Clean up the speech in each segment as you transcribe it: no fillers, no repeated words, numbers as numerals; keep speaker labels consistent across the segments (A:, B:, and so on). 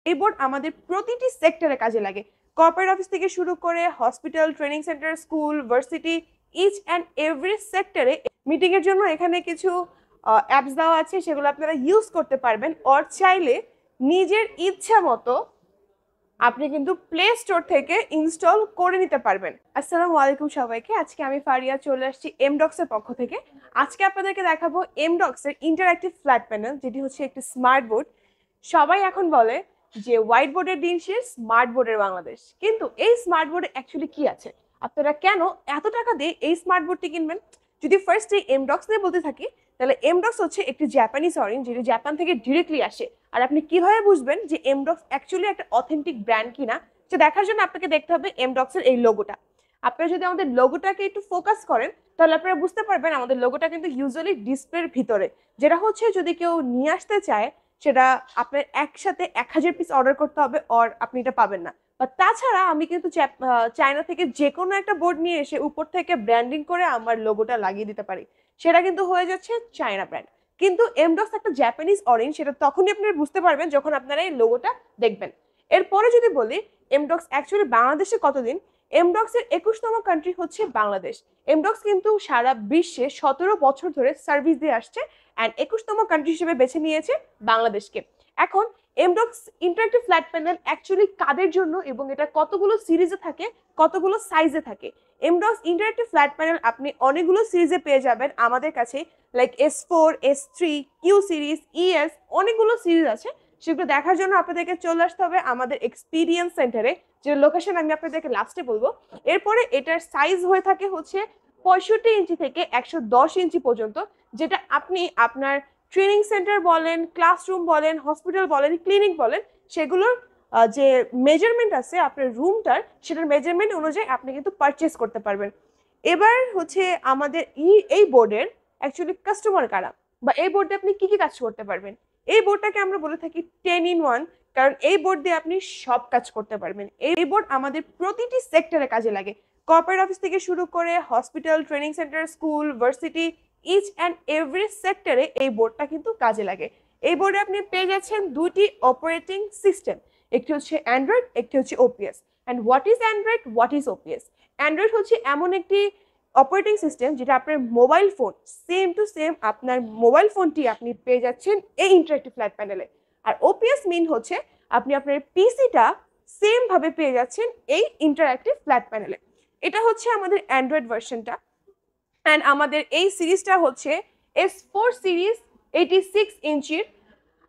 A: এই বোর্ড আমাদের প্রতিটি সেক্টরে কাজে লাগে। কর্পোরেট অফিস থেকে শুরু করে hospital, training centre, school, varsity, each and every সেক্টরে মিটিং এর জন্য এখানে কিছু অ্যাপস দেওয়া আছে, সেগুলো আপনারা ইউজ করতে পারবেন। অর চাইলে নিজের ইচ্ছা মতো আপনি কিন্তু প্লে স্টোর থেকে ইনস্টল করে নিতে পারবেন। আসসালামু আলাইকুম সবাইকে, আজকে আমি ফারিয়া চলে আসছি এমডক্স এর পক্ষ থেকে। আজকে আপনাদেরকে দেখাবো এমডক্স এর ইন্টারঅ্যাক্টিভ ফ্ল্যাট প্যানেল, যেটি হচ্ছে একটি স্মার্ট বোর্ড। সবাই এখন বলে যে হোয়াইট বোর্ডের দিন শেষ, স্মার্ট বোর্ডের বাংলাদেশ। কিন্তু এই স্মার্ট বোর্ডে অ্যাকচুয়ালি কি আছে, আপনারা কেন এত টাকা দিয়ে এই স্মার্ট বোর্ডটি কিনবেন? যদি ফার্স্ট এই এমডক্স নিয়ে বলতে থাকি, তাহলে এমডক্স হচ্ছে একটি জাপানিজ অরিন, যেটি জাপান থেকে ডিরেক্টলি আসে। আর আপনি কিভাবে বুঝবেন যে এমডক্স অ্যাকচুয়ালি একটা অথেন্টিক ব্র্যান্ড কিনা, সেটা দেখার জন্য আপনাকে দেখতে হবে এমডক্স এর এই লোগোটা। আপনারা যদি আমাদের লোগোটাকে একটু ফোকাস করেন, তাহলে আপনারা বুঝতে পারবেন আমাদের লোগোটা কিন্তু ইউজুয়ালি ডিসপ্লের ভিতরে, যেটা হচ্ছে যদি কেউ নিয়ে আসতে চায় সেটা আপনার একসাথে 1000 পিস অর্ডার করতে হবে, আর আপনি এটা পাবেন না। বা তাছাড়া আমি কিন্তু চায়না থেকে যে কোনো একটা বোর্ড নিয়ে এসে উপর থেকে ব্র্যান্ডিং করে আমার লোগোটা লাগিয়ে দিতে পারি, সেটা কিন্তু হয়ে যাচ্ছে চায়না ব্র্যান্ড। কিন্তু এমডক্স একটা জাপানিজ অরেঞ্জ, সেটা তখনই আপনারা বুঝতে পারবেন যখন আপনারা এই লোগোটা দেখবেন। এরপরে যদি বলি এমডক্স অ্যাকচুয়ালি বাংলাদেশে কতদিন, এমডক্স এর 21তম কান্ট্রি হচ্ছে বাংলাদেশ। এমডক্স কিন্তু সারা বিশ্বে 17 বছর ধরে সার্ভিস দিয়ে আসছে, অ্যান্ড 21তম কান্ট্রি হিসেবে বেছে নিয়েছে বাংলাদেশকে। এখন এমডক্স ইন্টারঅ্যাক্টিভ ফ্ল্যাট প্যানেল অ্যাকচুয়ালি কাদের জন্য এবং এটা কতগুলো সিরিজে থাকে, কতগুলো সাইজে থাকে? এমডক্স ইন্টারঅ্যাক্টিভ ফ্ল্যাট প্যানেল আপনি অনেকগুলো সিরিজে পেয়ে যাবেন আমাদের কাছে, like S4, S3, Q series, ES, অনেকগুলো সিরিজ আছে। সেগুলো দেখার জন্য আপনাদেরকে চলে আসতে হবে আমাদের এক্সপিরিয়েন্স সেন্টারে, যে লোকেশন আমি আপনাদেরকে লাস্টে বলবো। এরপরে এটার সাইজ হয়ে থাকে হচ্ছে 65 ইঞ্চি থেকে 110 ইঞ্চি পর্যন্ত, যেটা আপনি আপনার ট্রেনিং সেন্টার বলেন, ক্লাসরুম বলেন, হসপিটাল বলেন, ক্লিনিক বলেন, সেগুলোর যে মেজারমেন্ট আছে আপনার রুমটার, সেটার মেজারমেন্ট অনুযায়ী আপনি কিন্তু পারচেস করতে পারবেন। এবার হচ্ছে আমাদের এই বোর্ডের অ্যাকচুয়ালি কাস্টমার কারা, বা এই বোর্ডে আপনি কি কি কাজ করতে পারবেন। এই বোর্ডটাকে আমরা বলে থাকি 10 in 1, কারণ এই বোর্ড দিয়ে আপনি সব কাজ করতে পারবেন। এই বোর্ড আমাদের প্রতিটি সেক্টরে কাজে লাগে। কর্পোরেট অফিস থেকে শুরু করে hospital, training centre, school, varsity, each and every সেক্টরে এই বোর্ডটা কিন্তু কাজে লাগে। এই বোর্ডে আপনি পেয়ে যাচ্ছেন দুটি অপারেটিং সিস্টেম, একটি হচ্ছে অ্যান্ড্রয়েড, একটি হচ্ছে OPS. And what is Android, what is OPS? Android হচ্ছে এমন একটি অপারেটিং সিস্টেম যেটা আপনার mobile phone same to same, আপনার মোবাইল ফোনটি আপনি পেয়ে যাচ্ছেন এই ইন্টারঅ্যাক্টিভ ফ্ল্যাট প্যানেলে। আর ওপিএস মিন হচ্ছে আপনি আপনার পিসিটা সেম ভাবে পেয়ে যাচ্ছেন এই ইন্টারঅ্যাক্টিভ ফ্ল্যাট প্যানেলে। এটা হচ্ছে আমাদের অ্যান্ড্রয়েড ভার্সনটা, অ্যান্ড আমাদের এই সিরিজটা হচ্ছে S4 সিরিজ 86 ইঞ্চির।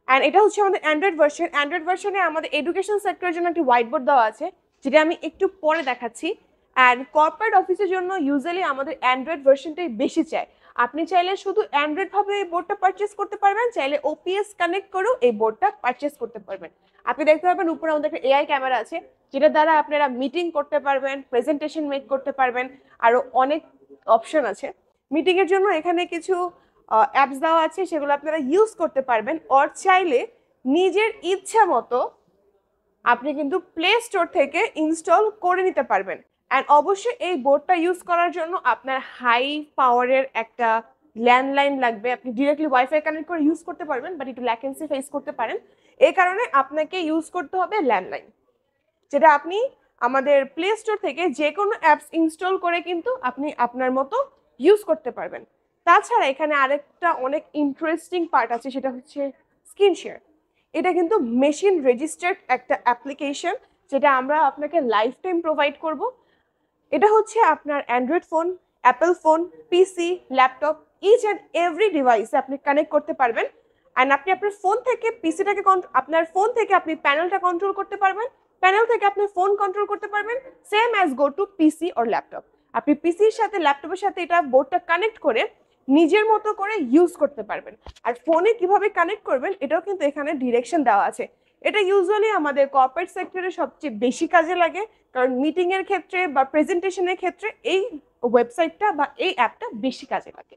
A: অ্যান্ড এটা হচ্ছে আমাদের অ্যান্ড্রয়েড ভার্সন। অ্যান্ড্রয়েড ভার্সনে আমাদের এডুকেশন সেক্টরের জন্য একটি হোয়াইট বোর্ড দেওয়া আছে, যেটা আমি একটু পরে দেখাচ্ছি। অ্যান্ড কর্পোরেট অফিসের জন্য ইউজুয়ালি আমাদের অ্যান্ড্রয়েড ভার্সনটাই বেশি চাই। আপনি চাইলে শুধু অ্যান্ড্রয়েড ভাবে এই বোর্ডটা পারচেস করতে পারবেন, চাইলে ওপিএস কানেক্ট করেও এই বোর্ডটা পারচেস করতে পারবেন। আপনি দেখতে পারবেন উপরে আমাদের একটা এআই ক্যামেরা আছে, যেটার দ্বারা আপনারা মিটিং করতে পারবেন, প্রেজেন্টেশন মেক করতে পারবেন, আরো অনেক অপশন আছে। মিটিং এর জন্য এখানে কিছু অ্যাপস দেওয়া আছে, সেগুলো আপনারা ইউজ করতে পারবেন। অর চাইলে নিজের ইচ্ছা মতো আপনি কিন্তু প্লে স্টোর থেকে ইনস্টল করে নিতে পারবেন। অ্যান্ড অবশ্যই এই বোর্ডটা ইউজ করার জন্য আপনার হাই পাওয়ারের একটা ল্যান্ডলাইন লাগবে। আপনি ডিরেক্টলি ওয়াইফাই কানেক্ট করে ইউজ করতে পারবেন, বাট একটু ল্যাটেন্সি ফেস করতে পারেন। এই কারণে আপনাকে ইউজ করতে হবে ল্যান্ডলাইন, যেটা আপনি আমাদের প্লে স্টোর থেকে যে কোনো অ্যাপস ইনস্টল করে কিন্তু আপনি আপনার মতো ইউজ করতে পারবেন। তাছাড়া এখানে আরেকটা অনেক ইন্টারেস্টিং পার্ট আছে, সেটা হচ্ছে স্ক্রিন শেয়ার। এটা কিন্তু মেশিন রেজিস্টার্ড একটা অ্যাপ্লিকেশন, যেটা আমরা আপনাকে লাইফ টাইম প্রোভাইড করব। এটা হচ্ছে আপনার Android phone, Apple phone, PC, laptop, each and every ডিভাইসে আপনি কানেক্ট করতে পারবেন। অ্যান্ড আপনি আপনার ফোন থেকে পিসিটাকে আপনার ফোন থেকে আপনি প্যানেলটা কন্ট্রোল করতে পারবেন, প্যানেল থেকে আপনি ফোন কন্ট্রোল করতে পারবেন, same as go to PC or laptop. আপনি পিসির সাথে ল্যাপটপের সাথে এটা বোর্ডটা কানেক্ট করে নিজের মতো করে ইউজ করতে পারবেন। আর ফোনে কিভাবে কানেক্ট করবেন এটাও কিন্তু এখানে ডিরেকশন দেওয়া আছে। এটা ইউজুয়ালি আমাদের কর্পোরেট সেক্টরে সবচেয়ে বেশি কাজে লাগে, কারণ মিটিং এর ক্ষেত্রে বা প্রেজেন্টেশনের ক্ষেত্রে এই ওয়েবসাইটটা বা এই অ্যাপটা বেশি কাজে লাগে।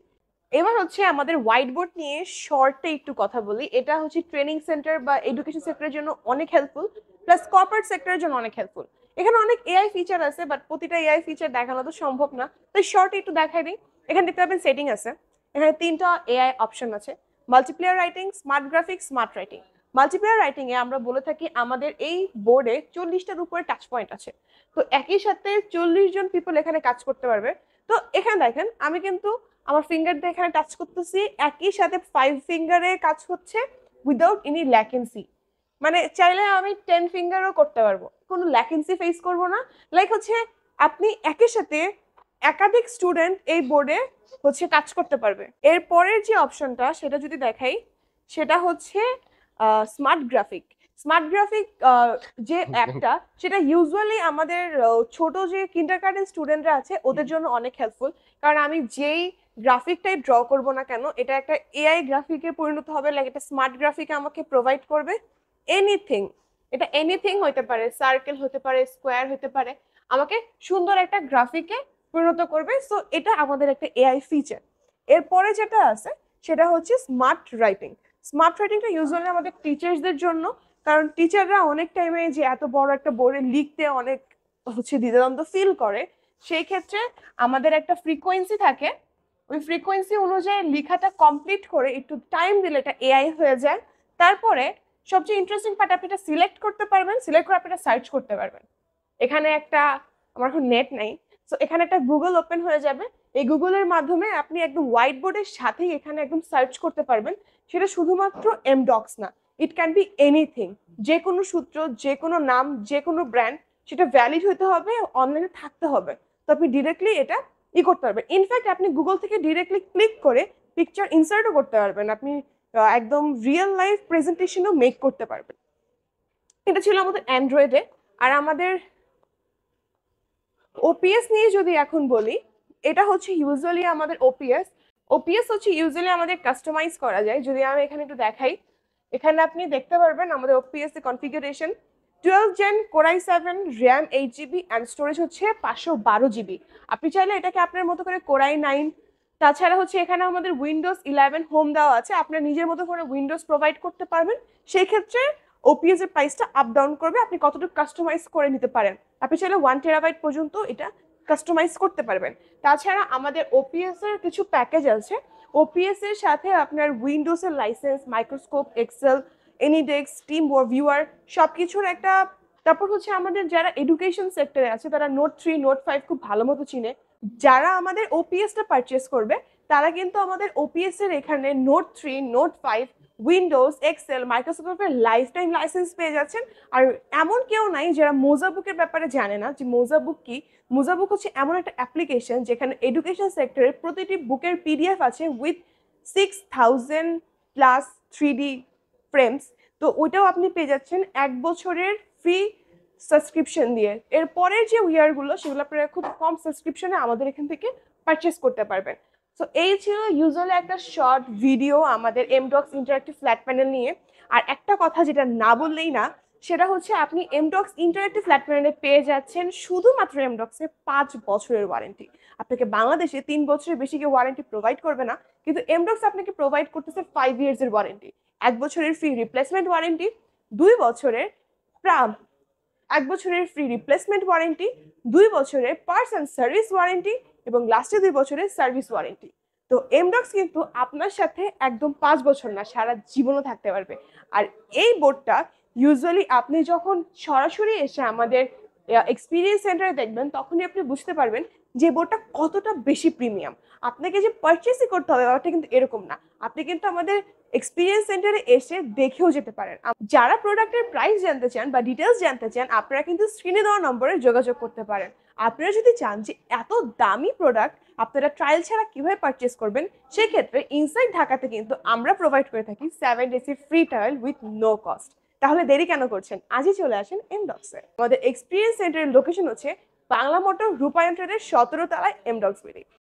A: এবার হচ্ছে আমাদের হোয়াইট বোর্ড নিয়ে শর্টে একটু কথা বলি। এটা হচ্ছে ট্রেনিং সেন্টার বা এডুকেশন সেক্টরের জন্য অনেক হেল্পফুল, প্লাস কর্পোরেট সেক্টরের জন্য অনেক হেল্পফুল। এখানে অনেক এআই ফিচার আছে, বাট প্রতিটা এআই ফিচার দেখানো তো সম্ভব না, তাই শর্টে একটু দেখাই দিই। এখানে দেখতে পাবেন সেটিং আছে, এখানে 3টা এআই অপশন আছে: multiplayer writing, smart graphics, smart writing. Multiplayer writing এ আমরা বলে থাকি আমাদের এই বোর্ডে 40টার উপরে টাচ পয়েন্ট আছে, তো একই সাথে 40 জন পিপল এখানে কাজ করতে পারবে। তো এখানে দেখেন আমি কিন্তু আমার ফিঙ্গার দিয়ে এখানে টাচ করতেছি, একই সাথে 5 ফিঙ্গারে কাজ হচ্ছে উইদাউট এনি ল্যাকেন্সি। মানে চাইলে আমি 10 ফিঙ্গারও করতে পারবো, কোনো ল্যাকেন্সি ফেস করবো না। লাইক হচ্ছে আপনি একই সাথে একাধিক স্টুডেন্ট এই বোর্ডে হচ্ছে কাজ করতে পারবে। এর পরের যে অপশনটা সেটা যদি দেখাই, সেটা হচ্ছে স্মার্ট গ্রাফিক। স্মার্ট গ্রাফিক যে অ্যাপটা, সেটা ইউজুয়ালি আমাদের ছোট যে কিন্ডারগার্টেন স্টুডেন্টরা আছে ওদের জন্য অনেক হেল্পফুল। কারণ আমি যেই গ্রাফিকটাই ড্র করব না কেন, এটা একটা এআই গ্রাফিকে পরিণত হবে, লাইক একটা স্মার্ট গ্রাফিক আমাকে প্রোভাইড করবে এনিথিং। এটা এনিথিং হতে পারে, সার্কেল হতে পারে, স্কোয়ার হতে পারে, আমাকে সুন্দর একটা গ্রাফিকে পরিণত করবে। সো এটা আমাদের একটা এআই ফিচার। এরপরে যেটা আছে সেটা হচ্ছে স্মার্ট রাইটিং। স্মার্ট রাইটিংটা ইউজুয়ালি আমাদের টিচার্সদের জন্য, কারণ টিচাররা অনেক টাইমে যে এত বড় একটা বোর্ডে লিখতে অনেক হচ্ছে দ্বিধাদ্বন্দ্ব ফিল করে, সেই ক্ষেত্রে আমাদের একটা ফ্রিকোয়েন্সি থাকে, ওই ফ্রিকোয়েন্সি অনুযায়ী লেখাটা কমপ্লিট করে একটু টাইম দিলে এটা এআই হয়ে যায়। তারপরে সবচেয়ে ইন্টারেস্টিং পার্ট, আপনি এটা সিলেক্ট করতে পারবেন, সিলেক্ট করে আপনি এটা সার্চ করতে পারবেন। এখানে একটা, আমার এখন নেট নাই, সো এখানে একটা গুগল ওপেন হয়ে যাবে। এই গুগলের মাধ্যমে আপনি একদম হোয়াইট বোর্ডের সাথেই এখানে একদম সার্চ করতে পারবেন। সেটা শুধুমাত্র এমডক্স না, ইট ক্যান বি এনিথিং, যে কোনো সূত্র, যে কোনো নাম, যে কোনো ব্র্যান্ড, সেটা ভ্যালিড হতে হবে, অনলাইনে থাকতে হবে। তো আপনি ডিরেক্টলি এটা করতে পারবেন। ইনফ্যাক্ট আপনি গুগল থেকে ডিরেক্টলি ক্লিক করে পিকচার ইনসার্টও করতে পারবেন, আপনি একদম রিয়েল লাইফ প্রেজেন্টেশনও মেক করতে পারবেন। এটা ছিল আমাদের অ্যান্ড্রয়েডে। আর আমাদের ওপিএস নিয়ে যদি এখন বলি, এটা হচ্ছে ইউজুয়ালি আমাদের ওপিএস হচ্ছে ইউজুয়ালি আমাদের কাস্টমাইজ করা যায়। যদি আমি এখানে একটু দেখাই, এখানে আপনি দেখতে পারবেন আমাদের ওপিএস এর configuration 12 gen core i7, RAM 8 GB and storage হচ্ছে 512 GB। আপনি চাইলে এটাকে আপনার মতো করে কোর i9, তাছাড়া হচ্ছে এখানে আমাদের উইন্ডোজ 11 হোম দেওয়া আছে, আপনার নিজের মতো করে উইন্ডোজ প্রোভাইড করতে পারবেন। সেই ক্ষেত্রে ওপিএস এর প্রাইসটা আপ ডাউন করবে, আপনি কতটুকু কাস্টমাইজ করে নিতে পারেন। আপনি চাইলে 1 টেরাবাইট পর্যন্ত এটা কাস্টমাইজ করতে পারবেন। তাছাড়া আমাদের ওপিএস এর কিছু প্যাকেজ আছে, ওপিএস এর সাথে আপনার উইন্ডোজের license, Microsoft, Excel, AnyDesk, TeamViewer সবকিছুর একটা। তারপর হচ্ছে আমাদের যারা এডুকেশন সেক্টরে আছে তারা নোট 3, নোট 5 খুব ভালো মতো চিনে। যারা আমাদের ওপিএসটা পারচেস করবে তারা কিন্তু আমাদের ওপিএস এর এখানে নোট 3, নোট 5, উইন্ডোজ, এক্সেল, মাইক্রোসফটের লাইফ টাইম লাইসেন্স পেয়ে যাচ্ছেন। আর এমন কেউ নাই যারা মোজা বুকের ব্যাপারে জানে না যে মোজা বুক কি। মোজা বুক হচ্ছে এমন একটা অ্যাপ্লিকেশন যেখানে এডুকেশন সেক্টরের প্রতিটি বুকের পিডিএফ আছে উইথ 6000+ 3D ফ্রেমস। তো ওইটাও আপনি পেয়ে যাচ্ছেন 1 বছরের ফ্রি সাবস্ক্রিপশন দিয়ে। এরপরের যে উইয়ারগুলো সেগুলো আপনারা খুব কম সাবস্ক্রিপশনে আমাদের এখান থেকে পারচেস করতে পারবেন। সো এই ছিল ইউজুয়ালি একটা শর্ট ভিডিও আমাদের এমডক্স ইন্টারঅ্যাক্টিভ ফ্ল্যাট প্যানেল নিয়ে। আর একটা কথা যেটা না বললেই না, সেটা হচ্ছে আপনি এমডক্স ইন্টারঅ্যাক্টিভ ফ্ল্যাট প্যানেলে পেয়ে যাচ্ছেন শুধুমাত্র এমডক্সে 5 বছরের ওয়ারেন্টি। আপনাকে বাংলাদেশে 3 বছরের বেশি কেউ ওয়ারেন্টি প্রোভাইড করবে না, কিন্তু এমডক্স আপনাকে প্রোভাইড করতেছে 5 ইয়ার্সের ওয়ারেন্টি, 1 বছরের ফ্রি রিপ্লেসমেন্ট ওয়ারেন্টি, 2 বছরের 1 বছরের ফ্রি রিপ্লেসমেন্ট ওয়ারেন্টি, 2 বছরের পার্টস অ্যান্ড সার্ভিস ওয়ারেন্টি এবং লাস্টে 2 বছরের সার্ভিস ওয়ারেন্টি। তো এমডক্স কিন্তু আপনার সাথে একদম 5 বছর না, সারা জীবনও থাকতে পারবে। আর এই বোর্ডটা ইউজুয়ালি আপনি যখন সরাসরি এসে আমাদের এক্সপিরিয়েন্স সেন্টারে দেখবেন তখনই আপনি বুঝতে পারবেন যে বোর্ডটা কতটা বেশি প্রিমিয়াম। আপনাকে যে পারচেসই করতে হবে ব্যাপারটা কিন্তু এরকম না, আপনি কিন্তু আমাদের এক্সপিরিয়েন্স সেন্টারে এসে দেখেও যেতে পারেন। যারা প্রোডাক্টের প্রাইস জানতে চান বা ডিটেলস জানতে চান, আপনারা কিন্তু স্ক্রিনে দেওয়া নম্বরে যোগাযোগ করতে পারেন। আপনারা যদি চান যে এত দামি প্রোডাক্ট আপনারা ট্রায়াল ছাড়া কিভাবে পারচেস করবেন, সেক্ষেত্রে ইনসাইড ঢাকাতে কিন্তু আমরা প্রোভাইড করে থাকি 7 days free trial with no cost. তাহলে দেরি কেন করছেন, আজই চলে আসেন এমডক্সে। আমাদের এক্সপিরিয়েন্স সেন্টারের লোকেশন হচ্ছে বাংলা মোটর রূপায়ণ ট্রেডের 17 তলায় এমডক্স বিল্ডিং।